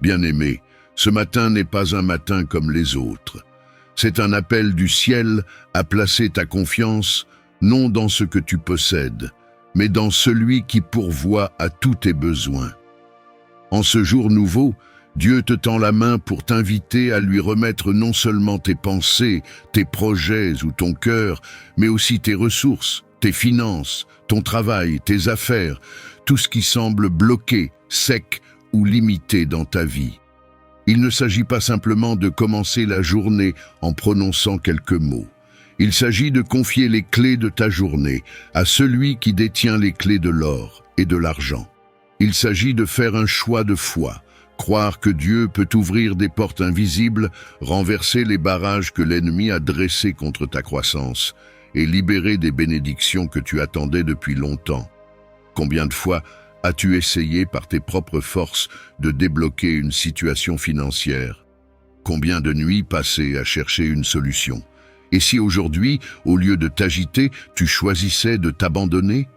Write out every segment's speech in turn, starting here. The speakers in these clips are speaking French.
Bien-aimé, ce matin n'est pas un matin comme les autres. C'est un appel du ciel à placer ta confiance non dans ce que tu possèdes, mais dans celui qui pourvoit à tous tes besoins. En ce jour nouveau, Dieu te tend la main pour t'inviter à lui remettre non seulement tes pensées, tes projets ou ton cœur, mais aussi tes ressources, tes finances, ton travail, tes affaires, tout ce qui semble bloqué, sec ou limité dans ta vie. Il ne s'agit pas simplement de commencer la journée en prononçant quelques mots. Il s'agit de confier les clés de ta journée à celui qui détient les clés de l'or et de l'argent. Il s'agit de faire un choix de foi, croire que Dieu peut ouvrir des portes invisibles, renverser les barrages que l'ennemi a dressés contre ta croissance et libérer des bénédictions que tu attendais depuis longtemps. Combien de fois as-tu essayé par tes propres forces de débloquer une situation financière? Combien de nuits passées à chercher une solution? Et si aujourd'hui, au lieu de t'agiter, tu choisissais de t'abandonner?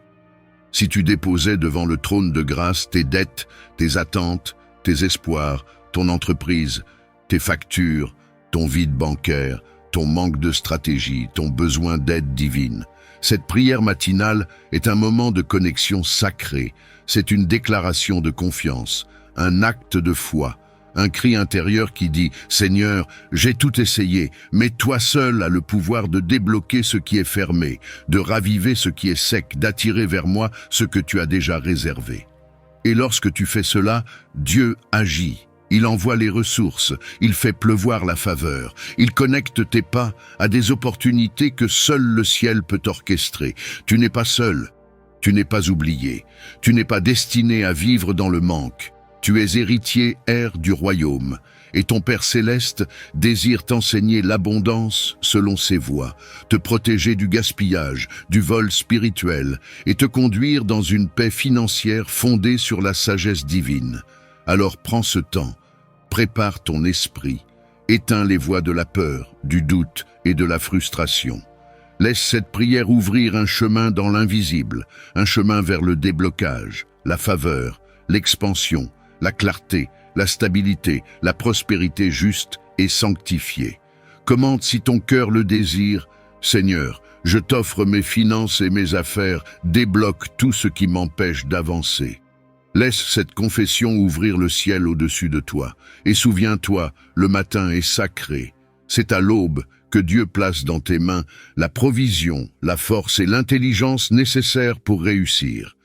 Si tu déposais devant le trône de grâce tes dettes, tes attentes, tes espoirs, ton entreprise, tes factures, ton vide bancaire, ton manque de stratégie, ton besoin d'aide divine. Cette prière matinale est un moment de connexion sacrée. C'est une déclaration de confiance, un acte de foi, un cri intérieur qui dit « Seigneur, j'ai tout essayé, mais toi seul as le pouvoir de débloquer ce qui est fermé, de raviver ce qui est sec, d'attirer vers moi ce que tu as déjà réservé. » Et lorsque tu fais cela, Dieu agit. Il envoie les ressources, il fait pleuvoir la faveur, il connecte tes pas à des opportunités que seul le ciel peut orchestrer. Tu n'es pas seul, tu n'es pas oublié, tu n'es pas destiné à vivre dans le manque. Tu es héritier, heir du royaume, et ton Père céleste désire t'enseigner l'abondance selon ses voies, te protéger du gaspillage, du vol spirituel, et te conduire dans une paix financière fondée sur la sagesse divine. Alors prends ce temps, prépare ton esprit, éteins les voix de la peur, du doute et de la frustration. Laisse cette prière ouvrir un chemin dans l'invisible, un chemin vers le déblocage, la faveur, l'expansion, la clarté, la stabilité, la prospérité juste et sanctifiée. Commande si ton cœur le désire, Seigneur, je t'offre mes finances et mes affaires, débloque tout ce qui m'empêche d'avancer. Laisse cette confession ouvrir le ciel au-dessus de toi, et souviens-toi, le matin est sacré. C'est à l'aube que Dieu place dans tes mains la provision, la force et l'intelligence nécessaires pour réussir.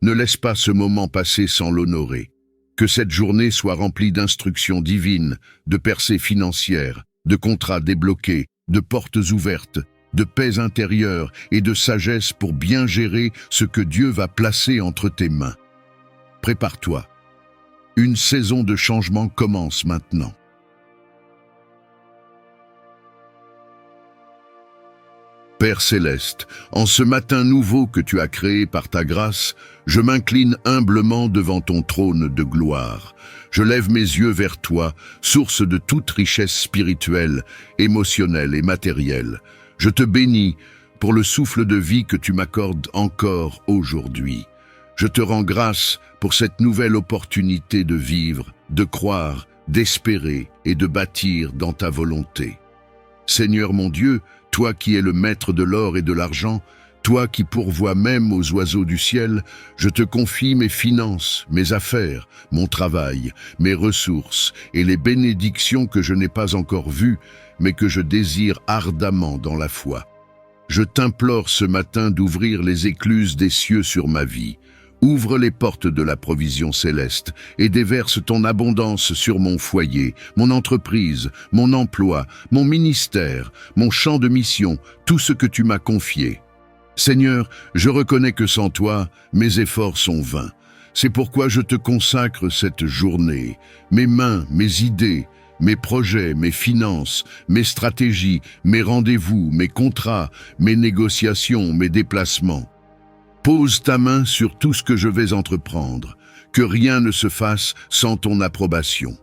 Ne laisse pas ce moment passer sans l'honorer. Que cette journée soit remplie d'instructions divines, de percées financières, de contrats débloqués, de portes ouvertes, de paix intérieure et de sagesse pour bien gérer ce que Dieu va placer entre tes mains. Prépare-toi. Une saison de changement commence maintenant. Père céleste, en ce matin nouveau que tu as créé par ta grâce, je m'incline humblement devant ton trône de gloire. Je lève mes yeux vers toi, source de toute richesse spirituelle, émotionnelle et matérielle. Je te bénis pour le souffle de vie que tu m'accordes encore aujourd'hui. Je te rends grâce pour cette nouvelle opportunité de vivre, de croire, d'espérer et de bâtir dans ta volonté. Seigneur mon Dieu, toi qui es le maître de l'or et de l'argent, toi qui pourvois même aux oiseaux du ciel, je te confie mes finances, mes affaires, mon travail, mes ressources et les bénédictions que je n'ai pas encore vues, mais que je désire ardemment dans la foi. Je t'implore ce matin d'ouvrir les écluses des cieux sur ma vie. Ouvre les portes de la provision céleste et déverse ton abondance sur mon foyer, mon entreprise, mon emploi, mon ministère, mon champ de mission, tout ce que tu m'as confié. Seigneur, je reconnais que sans toi, mes efforts sont vains. C'est pourquoi je te consacre cette journée, mes mains, mes idées, mes projets, mes finances, mes stratégies, mes rendez-vous, mes contrats, mes négociations, mes déplacements. Pose ta main sur tout ce que je vais entreprendre, que rien ne se fasse sans ton approbation.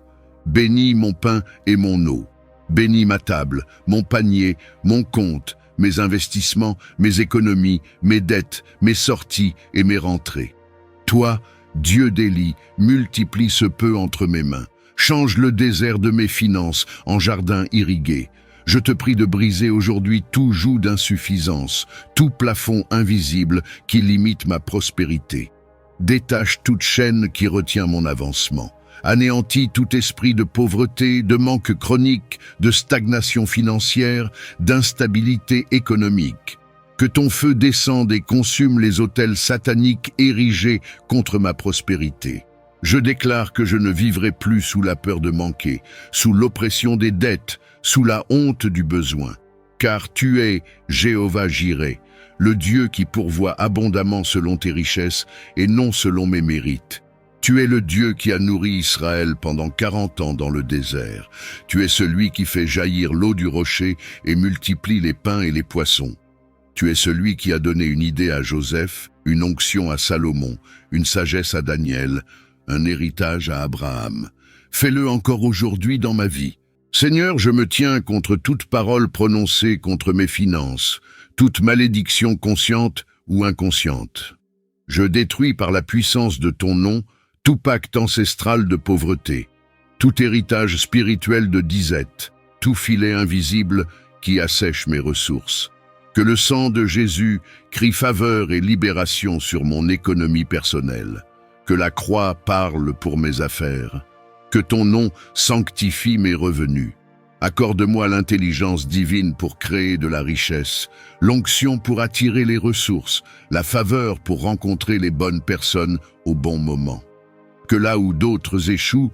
Bénis mon pain et mon eau. Bénis ma table, mon panier, mon compte, mes investissements, mes économies, mes dettes, mes sorties et mes rentrées. Toi, Dieu d'Élie, multiplie ce peu entre mes mains. Change le désert de mes finances en jardin irrigué. Je te prie de briser aujourd'hui tout joug d'insuffisance, tout plafond invisible qui limite ma prospérité. Détache toute chaîne qui retient mon avancement. Anéantis tout esprit de pauvreté, de manque chronique, de stagnation financière, d'instabilité économique. Que ton feu descende et consume les autels sataniques érigés contre ma prospérité. Je déclare que je ne vivrai plus sous la peur de manquer, sous l'oppression des dettes, sous la honte du besoin. Car tu es Jéhovah Jireh, le Dieu qui pourvoit abondamment selon tes richesses et non selon mes mérites. Tu es le Dieu qui a nourri Israël pendant 40 ans dans le désert. Tu es celui qui fait jaillir l'eau du rocher et multiplie les pains et les poissons. Tu es celui qui a donné une idée à Joseph, une onction à Salomon, une sagesse à Daniel, un héritage à Abraham. Fais-le encore aujourd'hui dans ma vie. Seigneur, je me tiens contre toute parole prononcée contre mes finances, toute malédiction consciente ou inconsciente. Je détruis par la puissance de ton nom tout pacte ancestral de pauvreté, tout héritage spirituel de disette, tout filet invisible qui assèche mes ressources. Que le sang de Jésus crie faveur et libération sur mon économie personnelle. Que la croix parle pour mes affaires. Que ton nom sanctifie mes revenus. Accorde-moi l'intelligence divine pour créer de la richesse, l'onction pour attirer les ressources, la faveur pour rencontrer les bonnes personnes au bon moment. Que là où d'autres échouent,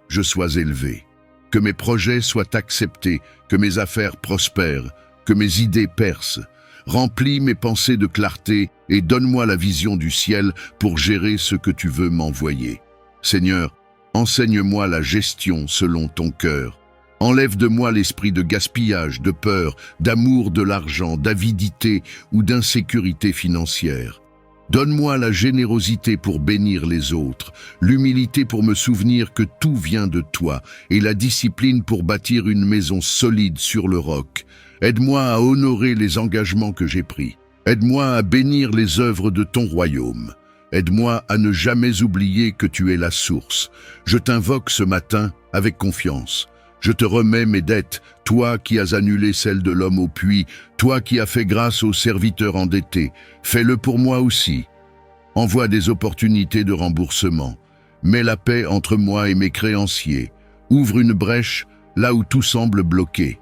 je sois élevé. Que mes projets soient acceptés, que mes affaires prospèrent, que mes idées percent. Remplis mes pensées de clarté et donne-moi la vision du ciel pour gérer ce que tu veux m'envoyer. Seigneur, enseigne-moi la gestion selon ton cœur. Enlève de moi l'esprit de gaspillage, de peur, d'amour de l'argent, d'avidité ou d'insécurité financière. Donne-moi la générosité pour bénir les autres, l'humilité pour me souvenir que tout vient de toi et la discipline pour bâtir une maison solide sur le roc. Aide-moi à honorer les engagements que j'ai pris. Aide-moi à bénir les œuvres de ton royaume. Aide-moi à ne jamais oublier que tu es la source. Je t'invoque ce matin avec confiance. Je te remets mes dettes, toi qui as annulé celles de l'homme au puits, toi qui as fait grâce aux serviteurs endettés. Fais-le pour moi aussi. Envoie des opportunités de remboursement. Mets la paix entre moi et mes créanciers. Ouvre une brèche là où tout semble bloqué.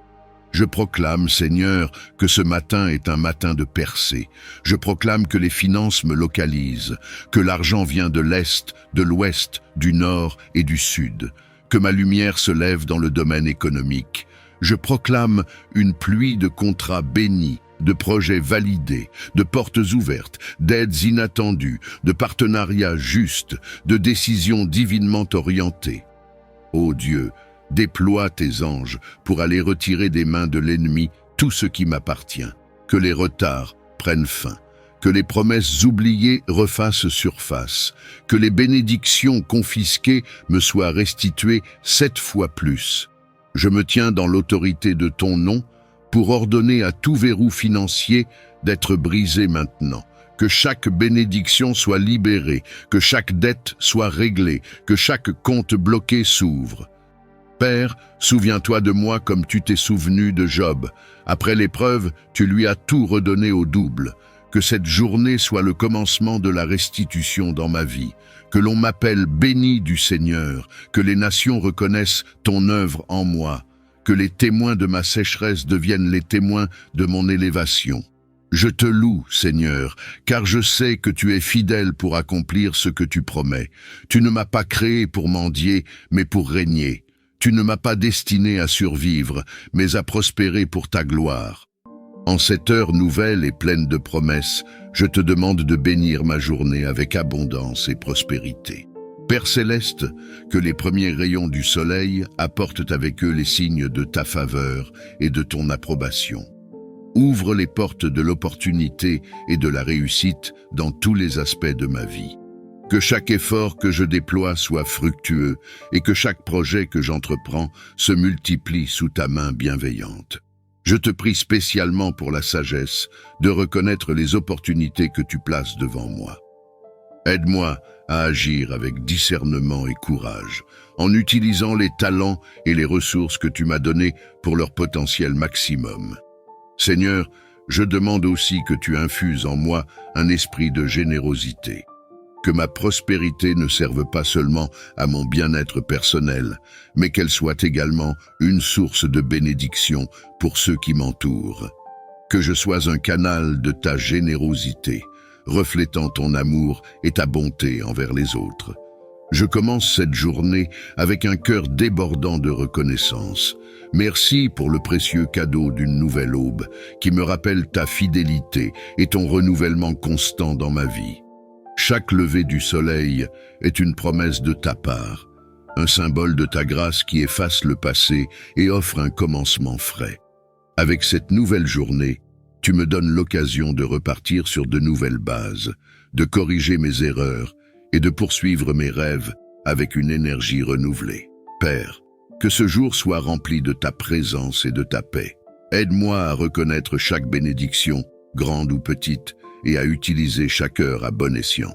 Je proclame, Seigneur, que ce matin est un matin de percée. Je proclame que les finances me localisent, que l'argent vient de l'Est, de l'Ouest, du Nord et du Sud, que ma lumière se lève dans le domaine économique. Je proclame une pluie de contrats bénis, de projets validés, de portes ouvertes, d'aides inattendues, de partenariats justes, de décisions divinement orientées. Ô Dieu, déploie tes anges pour aller retirer des mains de l'ennemi tout ce qui m'appartient. Que les retards prennent fin. Que les promesses oubliées refassent surface. Que les bénédictions confisquées me soient restituées 7 fois plus. Je me tiens dans l'autorité de ton nom pour ordonner à tout verrou financier d'être brisé maintenant. Que chaque bénédiction soit libérée, que chaque dette soit réglée, que chaque compte bloqué s'ouvre. Père, souviens-toi de moi comme tu t'es souvenu de Job. Après l'épreuve, tu lui as tout redonné au double. Que cette journée soit le commencement de la restitution dans ma vie. Que l'on m'appelle béni du Seigneur. Que les nations reconnaissent ton œuvre en moi. Que les témoins de ma sécheresse deviennent les témoins de mon élévation. Je te loue, Seigneur, car je sais que tu es fidèle pour accomplir ce que tu promets. Tu ne m'as pas créé pour mendier, mais pour régner. Tu ne m'as pas destiné à survivre, mais à prospérer pour ta gloire. En cette heure nouvelle et pleine de promesses, je te demande de bénir ma journée avec abondance et prospérité. Père céleste, que les premiers rayons du soleil apportent avec eux les signes de ta faveur et de ton approbation. Ouvre les portes de l'opportunité et de la réussite dans tous les aspects de ma vie. Que chaque effort que je déploie soit fructueux et que chaque projet que j'entreprends se multiplie sous ta main bienveillante. Je te prie spécialement pour la sagesse de reconnaître les opportunités que tu places devant moi. Aide-moi à agir avec discernement et courage, en utilisant les talents et les ressources que tu m'as donnés pour leur potentiel maximum. Seigneur, je demande aussi que tu infuses en moi un esprit de générosité. Que ma prospérité ne serve pas seulement à mon bien-être personnel, mais qu'elle soit également une source de bénédiction pour ceux qui m'entourent. Que je sois un canal de ta générosité, reflétant ton amour et ta bonté envers les autres. Je commence cette journée avec un cœur débordant de reconnaissance. Merci pour le précieux cadeau d'une nouvelle aube qui me rappelle ta fidélité et ton renouvellement constant dans ma vie. Chaque lever du soleil est une promesse de ta part, un symbole de ta grâce qui efface le passé et offre un commencement frais. Avec cette nouvelle journée, tu me donnes l'occasion de repartir sur de nouvelles bases, de corriger mes erreurs et de poursuivre mes rêves avec une énergie renouvelée. Père, que ce jour soit rempli de ta présence et de ta paix. Aide-moi à reconnaître chaque bénédiction, grande ou petite, et à utiliser chaque heure à bon escient.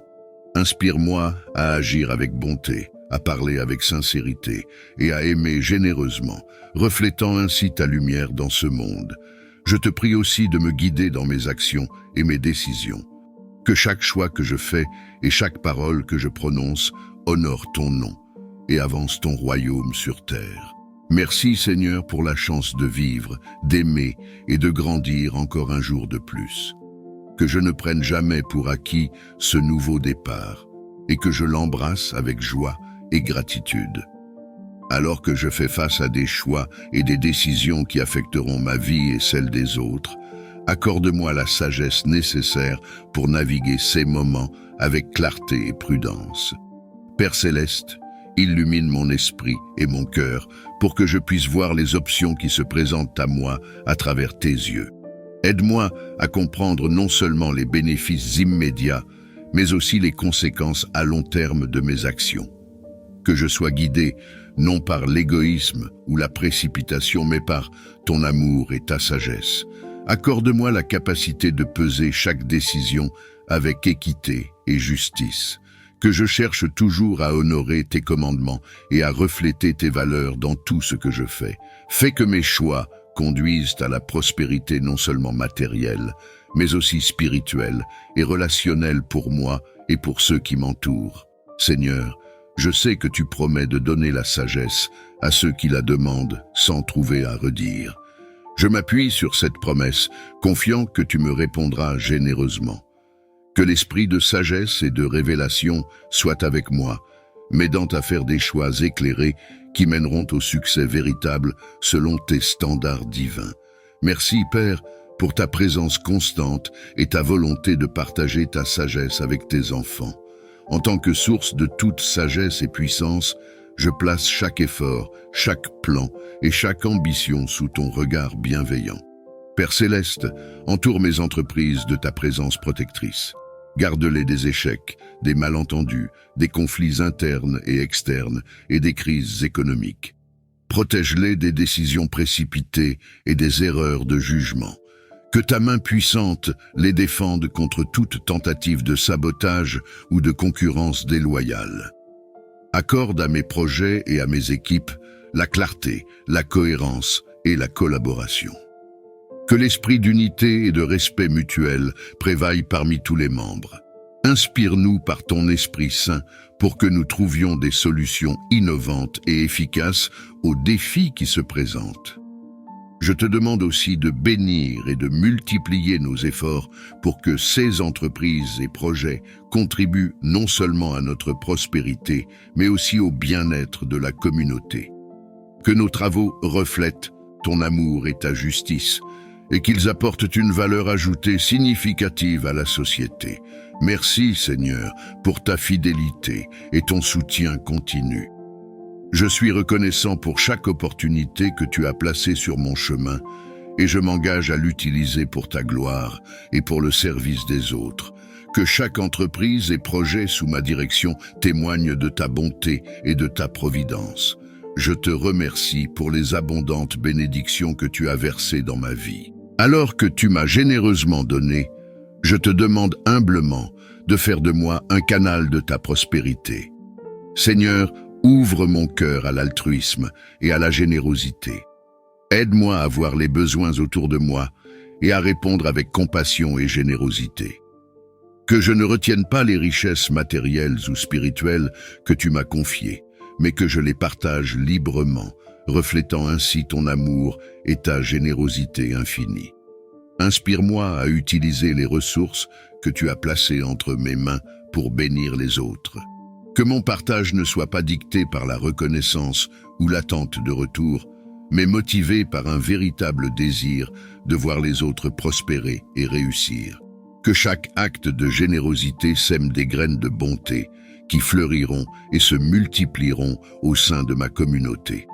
Inspire-moi à agir avec bonté, à parler avec sincérité et à aimer généreusement, reflétant ainsi ta lumière dans ce monde. Je te prie aussi de me guider dans mes actions et mes décisions. Que chaque choix que je fais et chaque parole que je prononce honore ton nom et avance ton royaume sur terre. Merci Seigneur pour la chance de vivre, d'aimer et de grandir encore un jour de plus. Que je ne prenne jamais pour acquis ce nouveau départ et que je l'embrasse avec joie et gratitude. Alors que je fais face à des choix et des décisions qui affecteront ma vie et celle des autres, accorde-moi la sagesse nécessaire pour naviguer ces moments avec clarté et prudence. Père céleste, illumine mon esprit et mon cœur pour que je puisse voir les options qui se présentent à moi à travers tes yeux. Aide-moi à comprendre non seulement les bénéfices immédiats, mais aussi les conséquences à long terme de mes actions. Que je sois guidé non par l'égoïsme ou la précipitation, mais par ton amour et ta sagesse. Accorde-moi la capacité de peser chaque décision avec équité et justice. Que je cherche toujours à honorer tes commandements et à refléter tes valeurs dans tout ce que je fais. Fais que mes choix conduisent à la prospérité non seulement matérielle, mais aussi spirituelle et relationnelle pour moi et pour ceux qui m'entourent. Seigneur, je sais que tu promets de donner la sagesse à ceux qui la demandent sans trouver à redire. Je m'appuie sur cette promesse, confiant que tu me répondras généreusement. Que l'esprit de sagesse et de révélation soit avec moi, m'aidant à faire des choix éclairés qui mèneront au succès véritable selon tes standards divins. Merci, Père, pour ta présence constante et ta volonté de partager ta sagesse avec tes enfants. En tant que source de toute sagesse et puissance, je place chaque effort, chaque plan et chaque ambition sous ton regard bienveillant. Père céleste, entoure mes entreprises de ta présence protectrice. Garde-les des échecs, des malentendus, des conflits internes et externes et des crises économiques. Protège-les des décisions précipitées et des erreurs de jugement. Que ta main puissante les défende contre toute tentative de sabotage ou de concurrence déloyale. Accorde à mes projets et à mes équipes la clarté, la cohérence et la collaboration. Que l'esprit d'unité et de respect mutuel prévaille parmi tous les membres. Inspire-nous par ton Esprit Saint pour que nous trouvions des solutions innovantes et efficaces aux défis qui se présentent. Je te demande aussi de bénir et de multiplier nos efforts pour que ces entreprises et projets contribuent non seulement à notre prospérité, mais aussi au bien-être de la communauté. Que nos travaux reflètent ton amour et ta justice, et qu'ils apportent une valeur ajoutée significative à la société. Merci, Seigneur, pour ta fidélité et ton soutien continu. Je suis reconnaissant pour chaque opportunité que tu as placée sur mon chemin et je m'engage à l'utiliser pour ta gloire et pour le service des autres. Que chaque entreprise et projet sous ma direction témoigne de ta bonté et de ta providence. Je te remercie pour les abondantes bénédictions que tu as versées dans ma vie. Alors que tu m'as généreusement donné, je te demande humblement de faire de moi un canal de ta prospérité. Seigneur, ouvre mon cœur à l'altruisme et à la générosité. Aide-moi à voir les besoins autour de moi et à répondre avec compassion et générosité. Que je ne retienne pas les richesses matérielles ou spirituelles que tu m'as confiées, mais que je les partage librement, reflétant ainsi ton amour et ta générosité infinie. Inspire-moi à utiliser les ressources que tu as placées entre mes mains pour bénir les autres. Que mon partage ne soit pas dicté par la reconnaissance ou l'attente de retour, mais motivé par un véritable désir de voir les autres prospérer et réussir. Que chaque acte de générosité sème des graines de bonté qui fleuriront et se multiplieront au sein de ma communauté.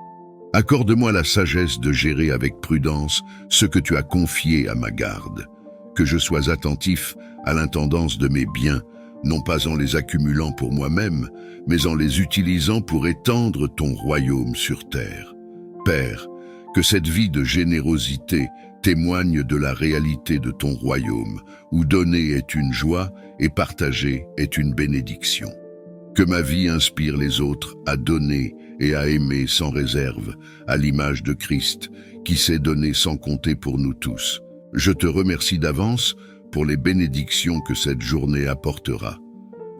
Accorde-moi la sagesse de gérer avec prudence ce que tu as confié à ma garde. Que je sois attentif à l'intendance de mes biens, non pas en les accumulant pour moi-même, mais en les utilisant pour étendre ton royaume sur terre. Père, que cette vie de générosité témoigne de la réalité de ton royaume, où donner est une joie et partager est une bénédiction. Que ma vie inspire les autres à donner et à aimer sans réserve, à l'image de Christ, qui s'est donné sans compter pour nous tous. Je te remercie d'avance pour les bénédictions que cette journée apportera.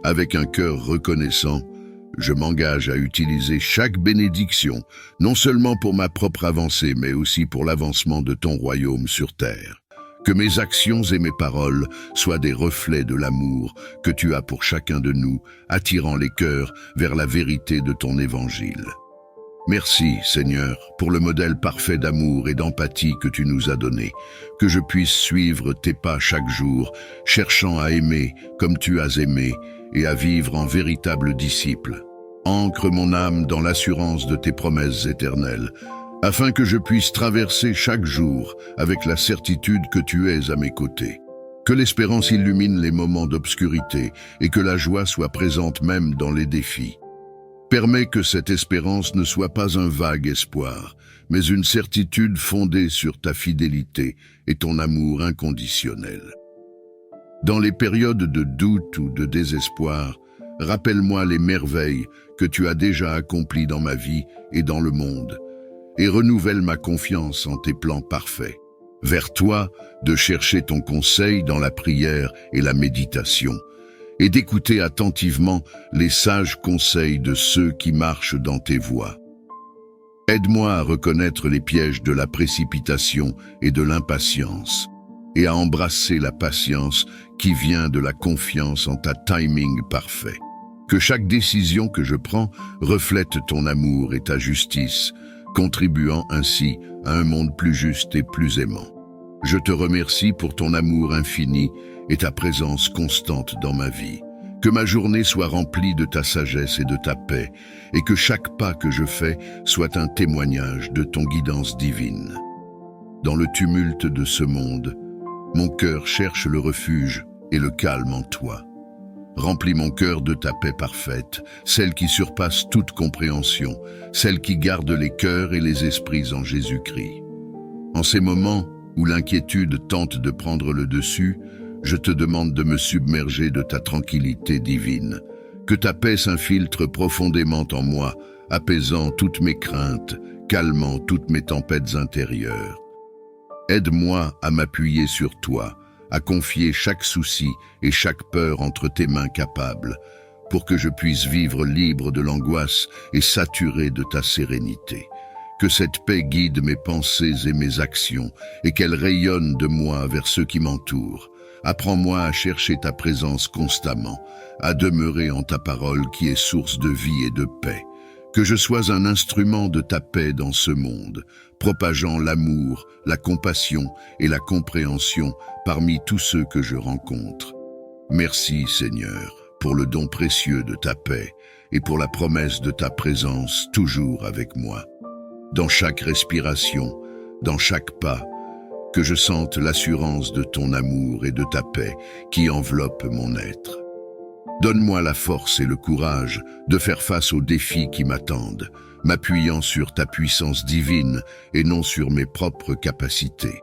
Avec un cœur reconnaissant, je m'engage à utiliser chaque bénédiction, non seulement pour ma propre avancée, mais aussi pour l'avancement de ton royaume sur terre. Que mes actions et mes paroles soient des reflets de l'amour que tu as pour chacun de nous, attirant les cœurs vers la vérité de ton évangile. Merci, Seigneur, pour le modèle parfait d'amour et d'empathie que tu nous as donné, que je puisse suivre tes pas chaque jour, cherchant à aimer comme tu as aimé et à vivre en véritable disciple. Ancre mon âme dans l'assurance de tes promesses éternelles, afin que je puisse traverser chaque jour avec la certitude que tu es à mes côtés. Que l'espérance illumine les moments d'obscurité et que la joie soit présente même dans les défis. Permets que cette espérance ne soit pas un vague espoir, mais une certitude fondée sur ta fidélité et ton amour inconditionnel. Dans les périodes de doute ou de désespoir, rappelle-moi les merveilles que tu as déjà accomplies dans ma vie et dans le monde, et renouvelle ma confiance en tes plans parfaits. Vers toi, de chercher ton conseil dans la prière et la méditation, et d'écouter attentivement les sages conseils de ceux qui marchent dans tes voies. Aide-moi à reconnaître les pièges de la précipitation et de l'impatience, et à embrasser la patience qui vient de la confiance en ta timing parfait. Que chaque décision que je prends reflète ton amour et ta justice, contribuant ainsi à un monde plus juste et plus aimant. Je te remercie pour ton amour infini et ta présence constante dans ma vie. Que ma journée soit remplie de ta sagesse et de ta paix, et que chaque pas que je fais soit un témoignage de ton guidance divine. Dans le tumulte de ce monde, mon cœur cherche le refuge et le calme en toi. Remplis mon cœur de ta paix parfaite, celle qui surpasse toute compréhension, celle qui garde les cœurs et les esprits en Jésus-Christ. En ces moments où l'inquiétude tente de prendre le dessus, je te demande de me submerger de ta tranquillité divine. Que ta paix s'infiltre profondément en moi, apaisant toutes mes craintes, calmant toutes mes tempêtes intérieures. Aide-moi à m'appuyer sur toi, à confier chaque souci et chaque peur entre tes mains capables, pour que je puisse vivre libre de l'angoisse et saturé de ta sérénité. Que cette paix guide mes pensées et mes actions, et qu'elle rayonne de moi vers ceux qui m'entourent. Apprends-moi à chercher ta présence constamment, à demeurer en ta parole qui est source de vie et de paix. Que je sois un instrument de ta paix dans ce monde, propageant l'amour, la compassion et la compréhension parmi tous ceux que je rencontre. Merci, Seigneur, pour le don précieux de ta paix et pour la promesse de ta présence toujours avec moi. Dans chaque respiration, dans chaque pas, que je sente l'assurance de ton amour et de ta paix qui enveloppe mon être. Donne-moi la force et le courage de faire face aux défis qui m'attendent, m'appuyant sur ta puissance divine et non sur mes propres capacités.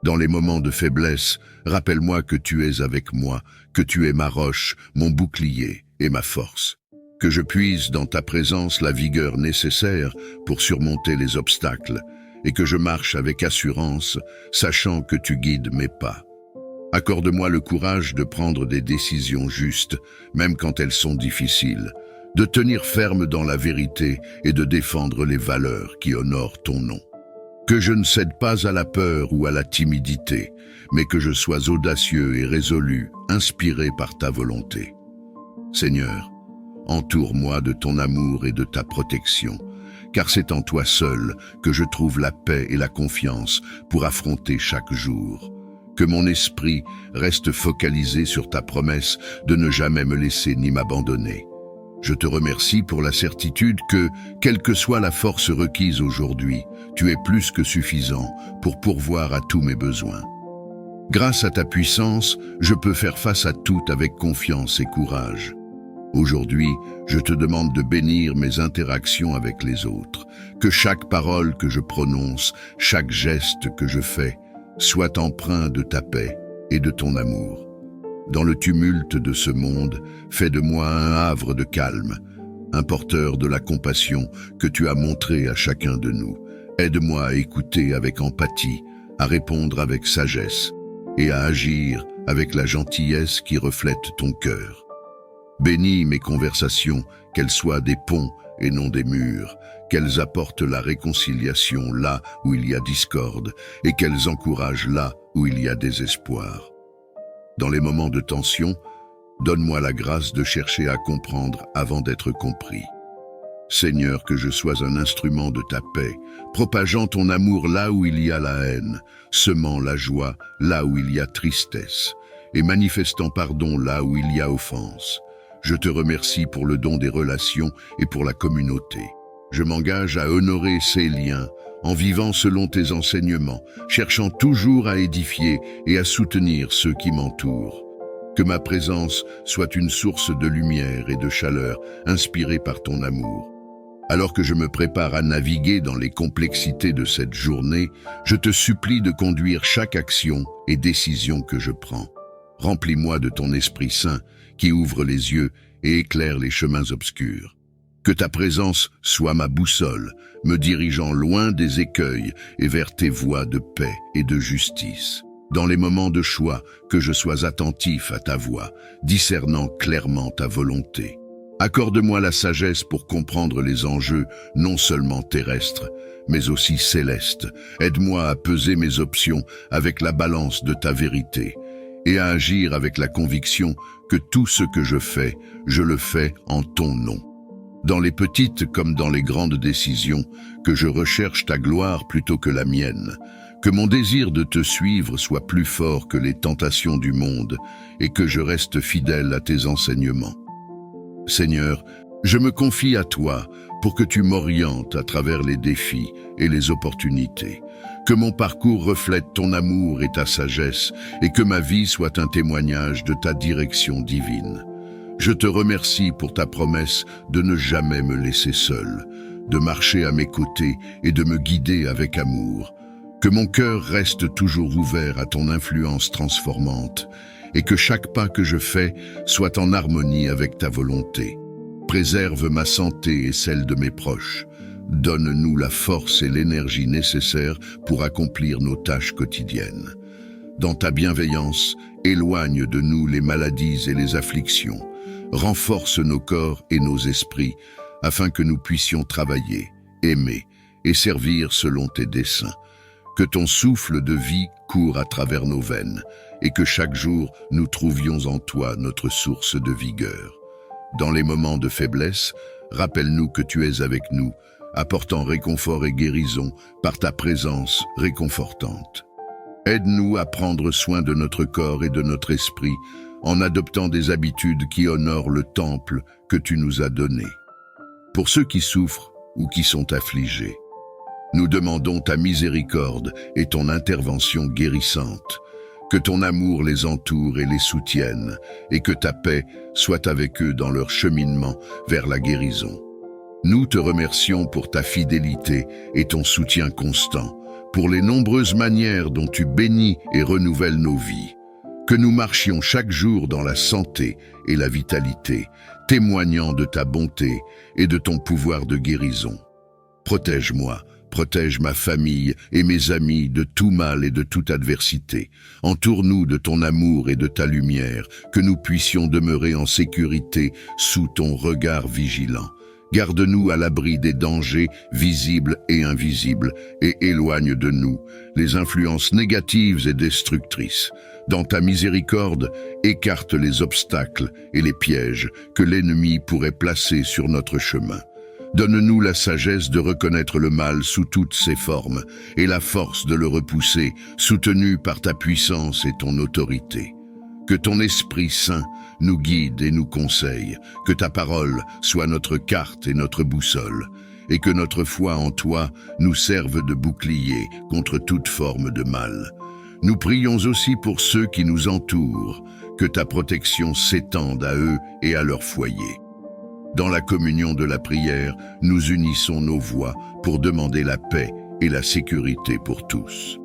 Dans les moments de faiblesse, rappelle-moi que tu es avec moi, que tu es ma roche, mon bouclier et ma force. Que je puise dans ta présence la vigueur nécessaire pour surmonter les obstacles et que je marche avec assurance, sachant que tu guides mes pas. Accorde-moi le courage de prendre des décisions justes, même quand elles sont difficiles, de tenir ferme dans la vérité et de défendre les valeurs qui honorent ton nom. Que je ne cède pas à la peur ou à la timidité, mais que je sois audacieux et résolu, inspiré par ta volonté. Seigneur, entoure-moi de ton amour et de ta protection, car c'est en toi seul que je trouve la paix et la confiance pour affronter chaque jour. Que mon esprit reste focalisé sur ta promesse de ne jamais me laisser ni m'abandonner. Je te remercie pour la certitude que, quelle que soit la force requise aujourd'hui, tu es plus que suffisant pour pourvoir à tous mes besoins. Grâce à ta puissance, je peux faire face à tout avec confiance et courage. Aujourd'hui, je te demande de bénir mes interactions avec les autres, que chaque parole que je prononce, chaque geste que je fais, soit empreint de ta paix et de ton amour. Dans le tumulte de ce monde, fais de moi un havre de calme, un porteur de la compassion que tu as montré à chacun de nous. Aide-moi à écouter avec empathie, à répondre avec sagesse et à agir avec la gentillesse qui reflète ton cœur. Bénis mes conversations, qu'elles soient des ponts et non des murs, qu'elles apportent la réconciliation là où il y a discorde et qu'elles encouragent là où il y a désespoir. Dans les moments de tension, donne-moi la grâce de chercher à comprendre avant d'être compris. Seigneur, que je sois un instrument de ta paix, propageant ton amour là où il y a la haine, semant la joie là où il y a tristesse, et manifestant pardon là où il y a offense. Je te remercie pour le don des relations et pour la communauté. Je m'engage à honorer ces liens, en vivant selon tes enseignements, cherchant toujours à édifier et à soutenir ceux qui m'entourent. Que ma présence soit une source de lumière et de chaleur, inspirée par ton amour. Alors que je me prépare à naviguer dans les complexités de cette journée, je te supplie de conduire chaque action et décision que je prends. Remplis-moi de ton Esprit Saint qui ouvre les yeux et éclaire les chemins obscurs. Que ta présence soit ma boussole, me dirigeant loin des écueils et vers tes voies de paix et de justice. Dans les moments de choix, que je sois attentif à ta voix, discernant clairement ta volonté. Accorde-moi la sagesse pour comprendre les enjeux non seulement terrestres, mais aussi célestes. Aide-moi à peser mes options avec la balance de ta vérité et à agir avec la conviction que tout ce que je le fais en ton nom. Dans les petites comme dans les grandes décisions, que je recherche ta gloire plutôt que la mienne, que mon désir de te suivre soit plus fort que les tentations du monde et que je reste fidèle à tes enseignements. Seigneur, je me confie à toi pour que tu m'orientes à travers les défis et les opportunités, que mon parcours reflète ton amour et ta sagesse et que ma vie soit un témoignage de ta direction divine. Je te remercie pour ta promesse de ne jamais me laisser seul, de marcher à mes côtés et de me guider avec amour. Que mon cœur reste toujours ouvert à ton influence transformante et que chaque pas que je fais soit en harmonie avec ta volonté. Préserve ma santé et celle de mes proches. Donne-nous la force et l'énergie nécessaires pour accomplir nos tâches quotidiennes. Dans ta bienveillance, éloigne de nous les maladies et les afflictions. Renforce nos corps et nos esprits afin que nous puissions travailler, aimer et servir selon tes desseins. Que ton souffle de vie court à travers nos veines et que chaque jour nous trouvions en toi notre source de vigueur. Dans les moments de faiblesse, rappelle-nous que tu es avec nous, apportant réconfort et guérison par ta présence réconfortante. Aide-nous à prendre soin de notre corps et de notre esprit en adoptant des habitudes qui honorent le temple que tu nous as donné. Pour ceux qui souffrent ou qui sont affligés, nous demandons ta miséricorde et ton intervention guérissante. Que ton amour les entoure et les soutienne, et que ta paix soit avec eux dans leur cheminement vers la guérison. Nous te remercions pour ta fidélité et ton soutien constant, pour les nombreuses manières dont tu bénis et renouvelles nos vies. Que nous marchions chaque jour dans la santé et la vitalité, témoignant de ta bonté et de ton pouvoir de guérison. Protège-moi, protège ma famille et mes amis de tout mal et de toute adversité. Entoure-nous de ton amour et de ta lumière, que nous puissions demeurer en sécurité sous ton regard vigilant. Garde-nous à l'abri des dangers visibles et invisibles et éloigne de nous les influences négatives et destructrices. Dans ta miséricorde, écarte les obstacles et les pièges que l'ennemi pourrait placer sur notre chemin. Donne-nous la sagesse de reconnaître le mal sous toutes ses formes et la force de le repousser, soutenu par ta puissance et ton autorité. Que ton Esprit Saint nous guide et nous conseille, que ta parole soit notre carte et notre boussole, et que notre foi en toi nous serve de bouclier contre toute forme de mal. Nous prions aussi pour ceux qui nous entourent, que ta protection s'étende à eux et à leur foyer. Dans la communion de la prière, nous unissons nos voix pour demander la paix et la sécurité pour tous.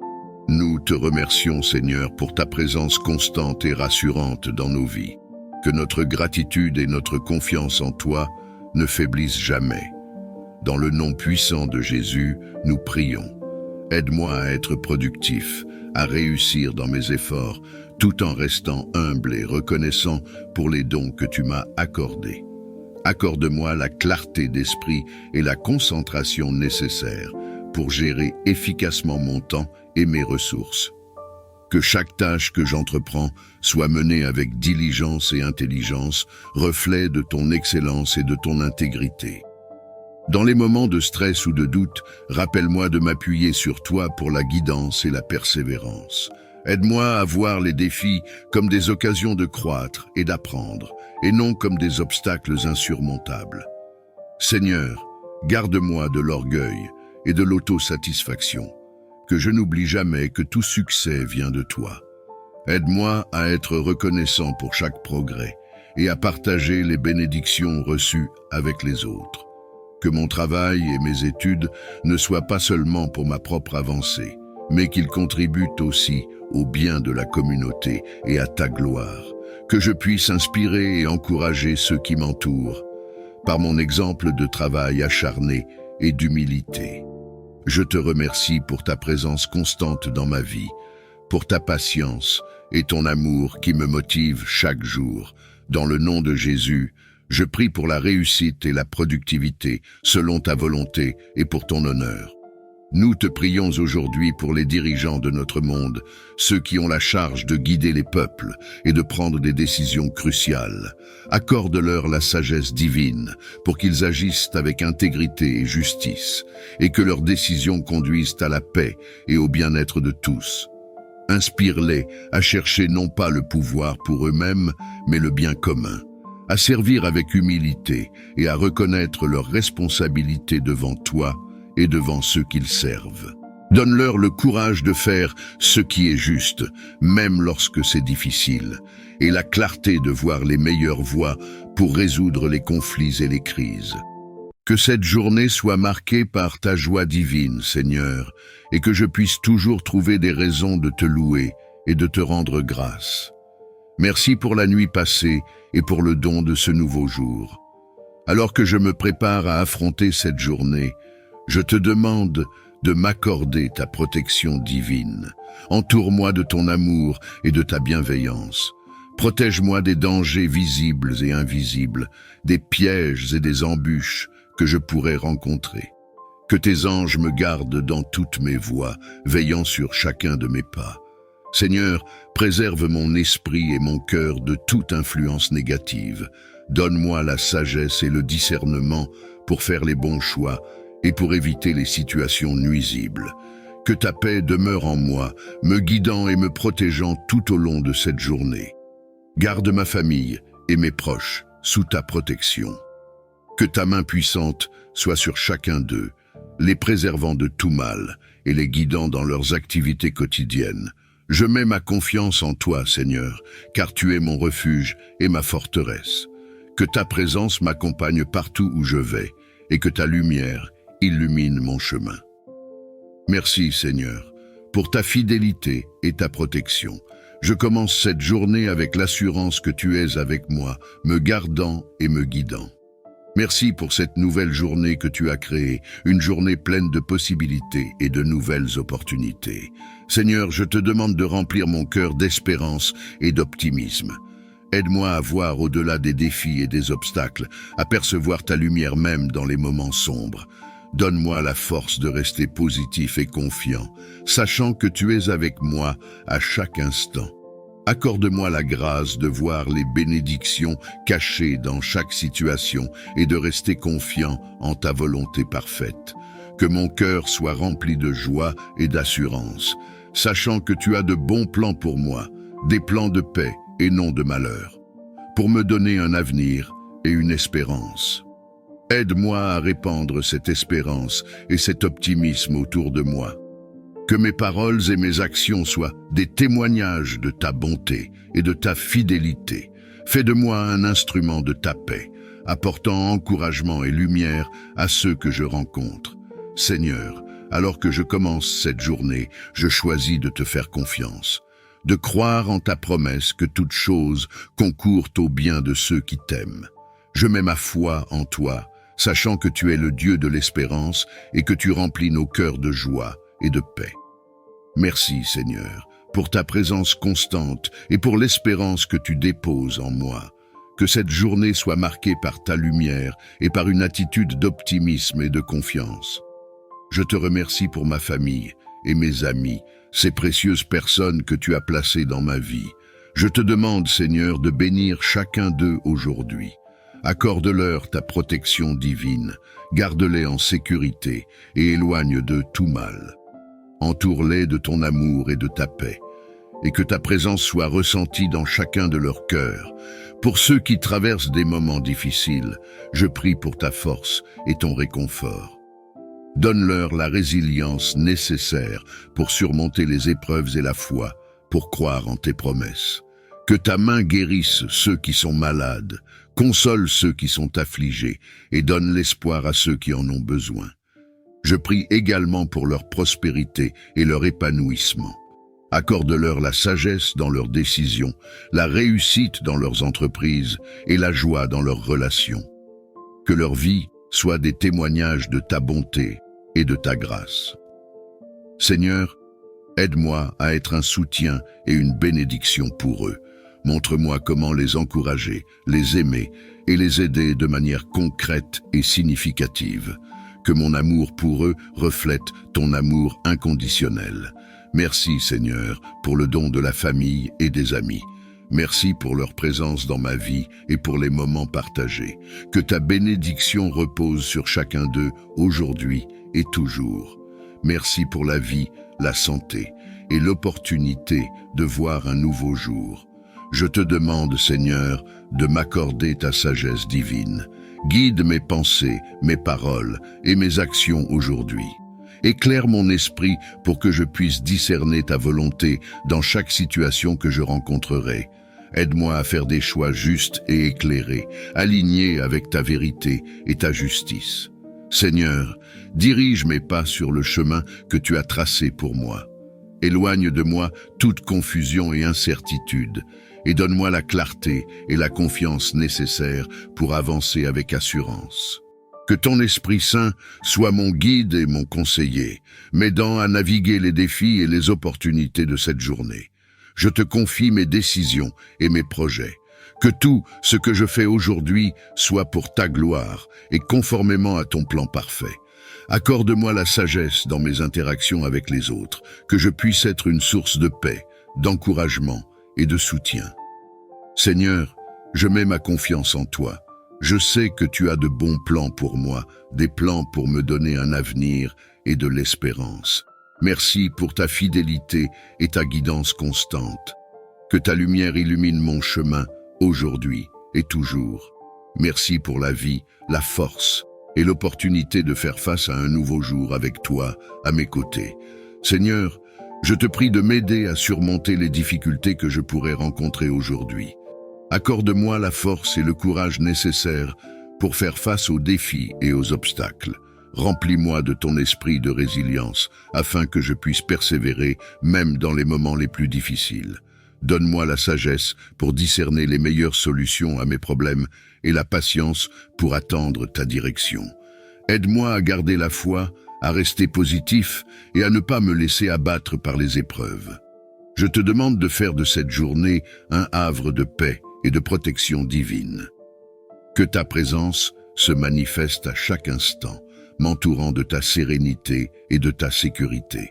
Nous te remercions, Seigneur, pour ta présence constante et rassurante dans nos vies. Que notre gratitude et notre confiance en toi ne faiblissent jamais. Dans le nom puissant de Jésus, nous prions. Aide-moi à être productif, à réussir dans mes efforts, tout en restant humble et reconnaissant pour les dons que tu m'as accordés. Accorde-moi la clarté d'esprit et la concentration nécessaires pour gérer efficacement mon temps et mes ressources. Que chaque tâche que j'entreprends soit menée avec diligence et intelligence, reflet de ton excellence et de ton intégrité. Dans les moments de stress ou de doute, rappelle-moi de m'appuyer sur toi pour la guidance et la persévérance. Aide-moi à voir les défis comme des occasions de croître et d'apprendre, et non comme des obstacles insurmontables. Seigneur, garde-moi de l'orgueil et de l'autosatisfaction, que je n'oublie jamais que tout succès vient de toi. Aide-moi à être reconnaissant pour chaque progrès et à partager les bénédictions reçues avec les autres. Que mon travail et mes études ne soient pas seulement pour ma propre avancée, mais qu'ils contribuent aussi au bien de la communauté et à ta gloire. Que je puisse inspirer et encourager ceux qui m'entourent par mon exemple de travail acharné et d'humilité. Je te remercie pour ta présence constante dans ma vie, pour ta patience et ton amour qui me motivent chaque jour. Dans le nom de Jésus, je prie pour la réussite et la productivité selon ta volonté et pour ton honneur. Nous te prions aujourd'hui pour les dirigeants de notre monde, ceux qui ont la charge de guider les peuples et de prendre des décisions cruciales. Accorde-leur la sagesse divine pour qu'ils agissent avec intégrité et justice, et que leurs décisions conduisent à la paix et au bien-être de tous. Inspire-les à chercher non pas le pouvoir pour eux-mêmes, mais le bien commun, à servir avec humilité et à reconnaître leurs responsabilités devant toi et devant ceux qu'ils servent. Donne-leur le courage de faire ce qui est juste, même lorsque c'est difficile, et la clarté de voir les meilleures voies pour résoudre les conflits et les crises. Que cette journée soit marquée par ta joie divine, Seigneur, et que je puisse toujours trouver des raisons de te louer et de te rendre grâce. Merci pour la nuit passée et pour le don de ce nouveau jour. Alors que je me prépare à affronter cette journée, je te demande de m'accorder ta protection divine. Entoure-moi de ton amour et de ta bienveillance. Protège-moi des dangers visibles et invisibles, des pièges et des embûches que je pourrais rencontrer. Que tes anges me gardent dans toutes mes voies, veillant sur chacun de mes pas. Seigneur, préserve mon esprit et mon cœur de toute influence négative. Donne-moi la sagesse et le discernement pour faire les bons choix et pour éviter les situations nuisibles. Que ta paix demeure en moi, me guidant et me protégeant tout au long de cette journée. Garde ma famille et mes proches sous ta protection. Que ta main puissante soit sur chacun d'eux, les préservant de tout mal et les guidant dans leurs activités quotidiennes. Je mets ma confiance en toi, Seigneur, car tu es mon refuge et ma forteresse. Que ta présence m'accompagne partout où je vais et que ta lumière illumine mon chemin. Merci Seigneur, pour ta fidélité et ta protection. Je commence cette journée avec l'assurance que tu es avec moi, me gardant et me guidant. Merci pour cette nouvelle journée que tu as créée, une journée pleine de possibilités et de nouvelles opportunités. Seigneur, je te demande de remplir mon cœur d'espérance et d'optimisme. Aide-moi à voir au-delà des défis et des obstacles, à percevoir ta lumière même dans les moments sombres. Donne-moi la force de rester positif et confiant, sachant que tu es avec moi à chaque instant. Accorde-moi la grâce de voir les bénédictions cachées dans chaque situation et de rester confiant en ta volonté parfaite. Que mon cœur soit rempli de joie et d'assurance, sachant que tu as de bons plans pour moi, des plans de paix et non de malheur, pour me donner un avenir et une espérance. Aide-moi à répandre cette espérance et cet optimisme autour de moi. Que mes paroles et mes actions soient des témoignages de ta bonté et de ta fidélité. Fais de moi un instrument de ta paix, apportant encouragement et lumière à ceux que je rencontre. Seigneur, alors que je commence cette journée, je choisis de te faire confiance, de croire en ta promesse que toute chose concourt au bien de ceux qui t'aiment. Je mets ma foi en toi, sachant que tu es le Dieu de l'espérance et que tu remplis nos cœurs de joie et de paix. Merci Seigneur, pour ta présence constante et pour l'espérance que tu déposes en moi. Que cette journée soit marquée par ta lumière et par une attitude d'optimisme et de confiance. Je te remercie pour ma famille et mes amis, ces précieuses personnes que tu as placées dans ma vie. Je te demande, Seigneur, de bénir chacun d'eux aujourd'hui. Accorde-leur ta protection divine, garde-les en sécurité et éloigne d'eux tout mal. Entoure-les de ton amour et de ta paix, et que ta présence soit ressentie dans chacun de leurs cœurs. Pour ceux qui traversent des moments difficiles, je prie pour ta force et ton réconfort. Donne-leur la résilience nécessaire pour surmonter les épreuves et la foi, pour croire en tes promesses. Que ta main guérisse ceux qui sont malades, console ceux qui sont affligés et donne l'espoir à ceux qui en ont besoin. Je prie également pour leur prospérité et leur épanouissement. Accorde-leur la sagesse dans leurs décisions, la réussite dans leurs entreprises et la joie dans leurs relations. Que leur vie soit des témoignages de ta bonté et de ta grâce. Seigneur, aide-moi à être un soutien et une bénédiction pour eux. Montre-moi comment les encourager, les aimer et les aider de manière concrète et significative. Que mon amour pour eux reflète ton amour inconditionnel. Merci Seigneur pour le don de la famille et des amis. Merci pour leur présence dans ma vie et pour les moments partagés. Que ta bénédiction repose sur chacun d'eux aujourd'hui et toujours. Merci pour la vie, la santé et l'opportunité de voir un nouveau jour. Je te demande, Seigneur, de m'accorder ta sagesse divine. Guide mes pensées, mes paroles et mes actions aujourd'hui. Éclaire mon esprit pour que je puisse discerner ta volonté dans chaque situation que je rencontrerai. Aide-moi à faire des choix justes et éclairés, alignés avec ta vérité et ta justice. Seigneur, dirige mes pas sur le chemin que tu as tracé pour moi. Éloigne de moi toute confusion et incertitude, et donne-moi la clarté et la confiance nécessaires pour avancer avec assurance. Que ton Esprit Saint soit mon guide et mon conseiller, m'aidant à naviguer les défis et les opportunités de cette journée. Je te confie mes décisions et mes projets. Que tout ce que je fais aujourd'hui soit pour ta gloire et conformément à ton plan parfait. Accorde-moi la sagesse dans mes interactions avec les autres, que je puisse être une source de paix, d'encouragement et de soutien. Seigneur, je mets ma confiance en toi. Je sais que tu as de bons plans pour moi, des plans pour me donner un avenir et de l'espérance. Merci pour ta fidélité et ta guidance constante. Que ta lumière illumine mon chemin aujourd'hui et toujours. Merci pour la vie, la force et l'opportunité de faire face à un nouveau jour avec toi à mes côtés. Seigneur, je te prie de m'aider à surmonter les difficultés que je pourrais rencontrer aujourd'hui. Accorde-moi la force et le courage nécessaires pour faire face aux défis et aux obstacles. Remplis-moi de ton esprit de résilience, afin que je puisse persévérer même dans les moments les plus difficiles. Donne-moi la sagesse pour discerner les meilleures solutions à mes problèmes et la patience pour attendre ta direction. Aide-moi à garder la foi, à rester positif et à ne pas me laisser abattre par les épreuves. Je te demande de faire de cette journée un havre de paix et de protection divine. Que ta présence se manifeste à chaque instant, m'entourant de ta sérénité et de ta sécurité.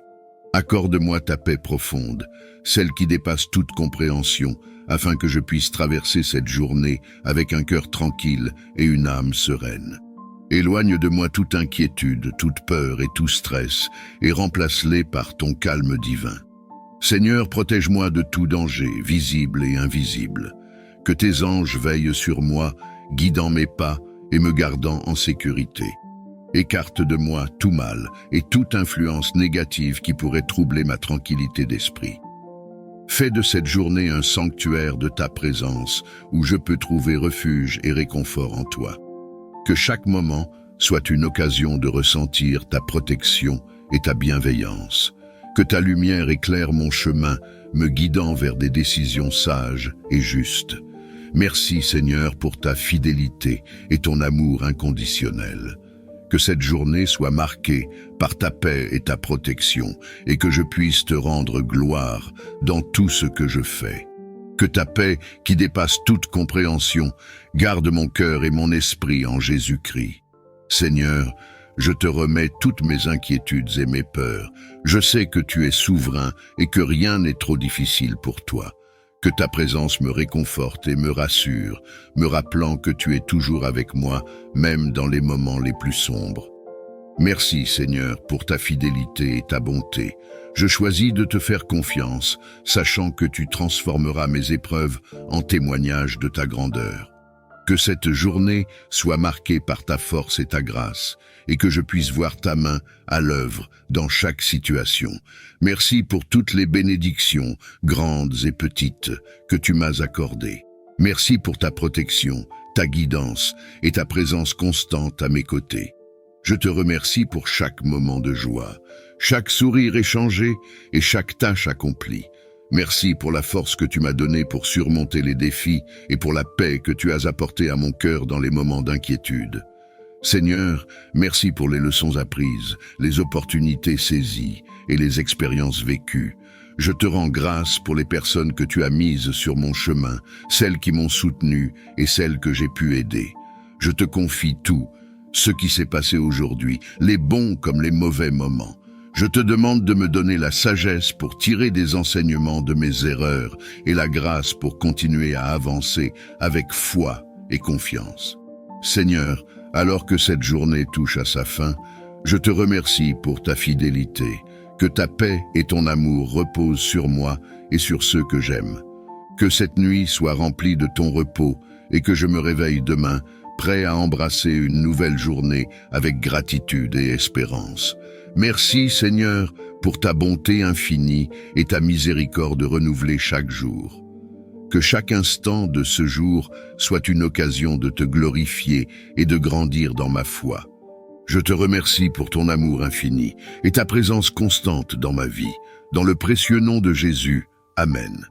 Accorde-moi ta paix profonde, celle qui dépasse toute compréhension, afin que je puisse traverser cette journée avec un cœur tranquille et une âme sereine. Éloigne de moi toute inquiétude, toute peur et tout stress, et remplace-les par ton calme divin. Seigneur, protège-moi de tout danger, visible et invisible. Que tes anges veillent sur moi, guidant mes pas et me gardant en sécurité. Écarte de moi tout mal et toute influence négative qui pourrait troubler ma tranquillité d'esprit. Fais de cette journée un sanctuaire de ta présence où je peux trouver refuge et réconfort en toi. Que chaque moment soit une occasion de ressentir ta protection et ta bienveillance. Que ta lumière éclaire mon chemin, me guidant vers des décisions sages et justes. Merci Seigneur pour ta fidélité et ton amour inconditionnel. Que cette journée soit marquée par ta paix et ta protection, et que je puisse te rendre gloire dans tout ce que je fais. Que ta paix, qui dépasse toute compréhension, garde mon cœur et mon esprit en Jésus-Christ. Seigneur, je te remets toutes mes inquiétudes et mes peurs. Je sais que tu es souverain et que rien n'est trop difficile pour toi. Que ta présence me réconforte et me rassure, me rappelant que tu es toujours avec moi, même dans les moments les plus sombres. Merci Seigneur pour ta fidélité et ta bonté. Je choisis de te faire confiance, sachant que tu transformeras mes épreuves en témoignage de ta grandeur. Que cette journée soit marquée par ta force et ta grâce, et que je puisse voir ta main à l'œuvre dans chaque situation. Merci pour toutes les bénédictions, grandes et petites, que tu m'as accordées. Merci pour ta protection, ta guidance et ta présence constante à mes côtés. Je te remercie pour chaque moment de joie, chaque sourire échangé et chaque tâche accomplie. Merci pour la force que tu m'as donnée pour surmonter les défis et pour la paix que tu as apportée à mon cœur dans les moments d'inquiétude. Seigneur, merci pour les leçons apprises, les opportunités saisies et les expériences vécues. Je te rends grâce pour les personnes que tu as mises sur mon chemin, celles qui m'ont soutenu et celles que j'ai pu aider. Je te confie tout, ce qui s'est passé aujourd'hui, les bons comme les mauvais moments. Je te demande de me donner la sagesse pour tirer des enseignements de mes erreurs et la grâce pour continuer à avancer avec foi et confiance. Seigneur, alors que cette journée touche à sa fin, je te remercie pour ta fidélité. Que ta paix et ton amour reposent sur moi et sur ceux que j'aime. Que cette nuit soit remplie de ton repos et que je me réveille demain, prêt à embrasser une nouvelle journée avec gratitude et espérance. Merci Seigneur pour ta bonté infinie et ta miséricorde renouvelée chaque jour. Que chaque instant de ce jour soit une occasion de te glorifier et de grandir dans ma foi. Je te remercie pour ton amour infini et ta présence constante dans ma vie. Dans le précieux nom de Jésus, Amen.